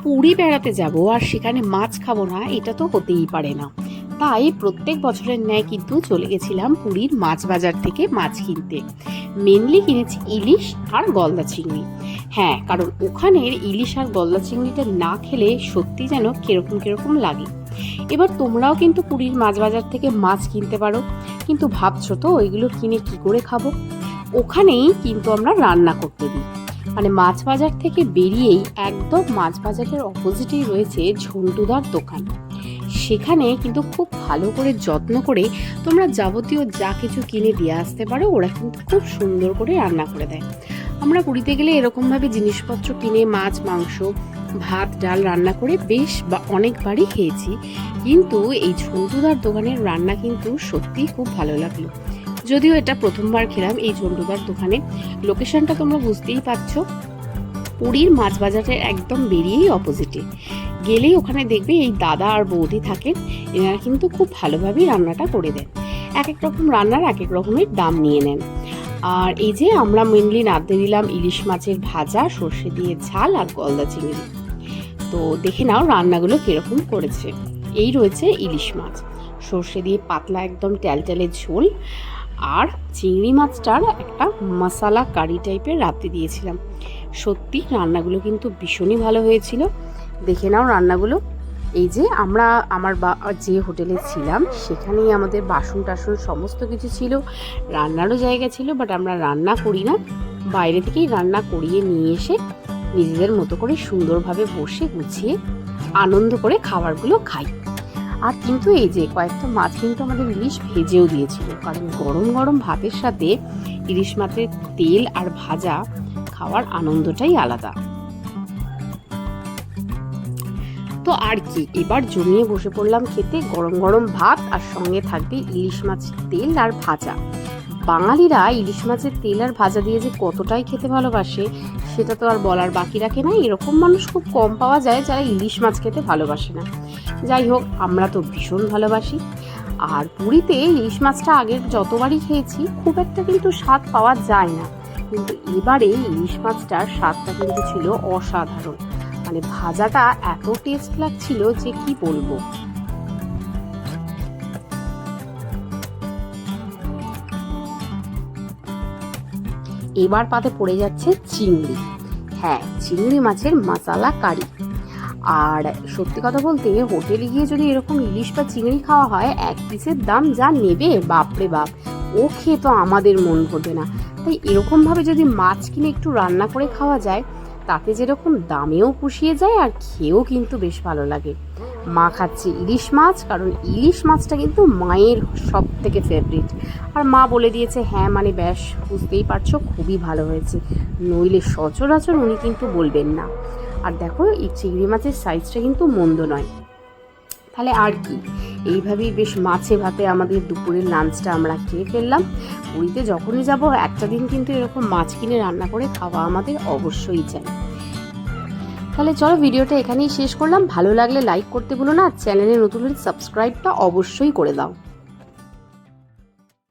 পুরী বেড়াতে যাব আর সেখানে মাছ খাবো না, এটা তো হতেই পারে না। তাই প্রত্যেক বছরের ন্যায় কিন্তু চলে গেছিলাম পুরীর মাছ বাজার থেকে মাছ কিনতে। মেনলি কিনেছি ইলিশ আর গলদা চিংড়ি। হ্যাঁ, কারণ ওখানের ইলিশ আর গলদা চিংড়িটা না খেলে সত্যি যেন কিরকম কিরকম লাগে। এবার তোমরাও কিন্তু পুরীর মাছ বাজার থেকে মাছ কিনতে পারো, কিন্তু ভাবছো তো ওইগুলো কিনে কি করে খাবো। ওখানেই কিন্তু আমরা রান্না করতে দিই। মানে মাছ বাজার থেকে বেরিয়েই একদম মাছ বাজারের অপোজিটেই রয়েছে ঝন্টুদার দোকান। সেখানে কিন্তু খুব ভালো করে যত্ন করে তোমরা যাবতীয় যা কিছু কিনে দিয়ে আসতে পারো, ওরা কিন্তু খুব সুন্দর করে রান্না করে দেয়। আমরা পুরীতে গেলে এরকমভাবে জিনিসপত্র কিনে মাছ মাংস ভাত ডাল রান্না করে বেশ অনেকবারই খেয়েছি, কিন্তু এই ঝন্টুদার দোকানের রান্না কিন্তু সত্যিই খুব ভালো লাগলো। যদিও এটা প্রথমবার খেলাম এই ঝন্টুদার দোকানে। লোকেশনটা তোমরা বুঝতেই পারছো, পুরীর মাছ বাজারের একদম বেরিয়েই অপোজিটে গেলেই ওখানে দেখবে এই দাদা আর বৌদি থাকেন। এনারা কিন্তু খুব ভালোভাবেই রান্নাটা করে দেন। এক এক রকম রান্নার এক এক রকমের দাম নিয়ে নেন। আর এই যে আমরা মেনলি নাড়তে দিলাম ইলিশ মাছের ভাজা, সর্ষে দিয়ে ঝাল আর গলদা চিংড়ি। তো দেখে নাও রান্নাগুলো কিরকম করেছে। এই রয়েছে ইলিশ মাছ, সর্ষে দিয়ে পাতলা একদম ট্যালট্যালে ঝোল, আর চিংড়ি মাছটার একটা মশালা কারি টাইপের রাতে দিয়েছিলাম। সত্যি রান্নাগুলো কিন্তু ভীষণই ভালো হয়েছিল। দেখে নাও রান্নাগুলো। এই যে আমরা যে হোটেলে ছিলাম সেখানেই আমাদের বাসন টাসন সমস্ত কিছু ছিল, রান্নারও জায়গা ছিল, বাট আমরা রান্না করি না, বাইরে থেকেই রান্না করিয়ে নিয়ে এসে নিজেদের মতো করে সুন্দরভাবে বসে গুছিয়ে আনন্দ করে খাবারগুলো খাই। আর কিন্তু এই যে কয়েকটা মাছ কিন্তু আমাদের ইলিশ ভেজেও দিয়েছিল, কারণ গরম গরম ভাতের সাথে ইলিশ মাছের তেল আর ভাজা খাওয়ার আনন্দটাই আলাদা। তো আর কি, এবার জমিয়ে বসে পড়লাম খেতে গরম গরম ভাত, আর সঙ্গে থাকবে ইলিশ মাছের তেল আর ভাজা। বাঙালিরা ইলিশ মাছের তেল আর ভাজা দিয়ে যে কতটাই খেতে ভালোবাসে সেটা তো আর বলার বাকি রাখে না। এরকম মানুষ খুব কম পাওয়া যায় যারা ইলিশ মাছ খেতে ভালোবাসে না। যাই হোক, আমরা তো ভীষণ ভালোবাসি। আর পুরীতে ইলিশ মাছটা আগের যতবারই খেয়েছি খুব একটা কিন্তু স্বাদ পাওয়া যায় না, কিন্তু এবারে ইলিশ মাছটার স্বাদটা কিন্তু ছিল অসাধারণ। মানে ভাজাটা এত টেস্ট লাগছিল যে কি বলবো। এবার পাতে পড়ে যাচ্ছে চিংড়ি। হ্যাঁ, চিংড়ি মাছের মশালা কারি। আর সত্যি কথা বলতে হোটেলে গিয়ে যদি এরকম ইলিশ বা চিংড়ি খাওয়া হয়, এক পিসের দাম যা নেবে বাপরে বাপ, ও খেয়ে তো আমাদের মন ভরবে না। তাই এরকমভাবে যদি মাছ কিনে একটু রান্না করে খাওয়া যায়, তাতে যেরকম দামেও পুষিয়ে যায় আর খেয়েও কিন্তু বেশ ভালো লাগে। মা খাচ্ছে ইলিশ মাছ, কারণ ইলিশ মাছটা কিন্তু মায়ের সব থেকে ফেভারিট। আর মা বলে দিয়েছে হ্যাঁ মানে ব্যাস, বুঝতেই পারছো খুবই ভালো হয়েছে, নইলে সচরাচর উনি কিন্তু বলবেন না। আর দেখো এই চিংড়ি মাছের সাইজটা কিন্তু মন্দ নয়। তাহলে আর কি, এইভাবেই বেশ মাছে ভাতে আমাদের দুপুরের লাঞ্চটা আমরা খেয়ে ফেললাম। পুরীতে যখনই যাব একটা দিন কিন্তু এরকম মাছ কিনে রান্না করে খাওয়া আমাদের অবশ্যই চাই। তাহলে চলো ভিডিওটা এখানেই শেষ করলাম। ভালো লাগলে লাইক করতে ভুলো না, চ্যানেলে নতুন হলে সাবস্ক্রাইবটা অবশ্যই করে দাও।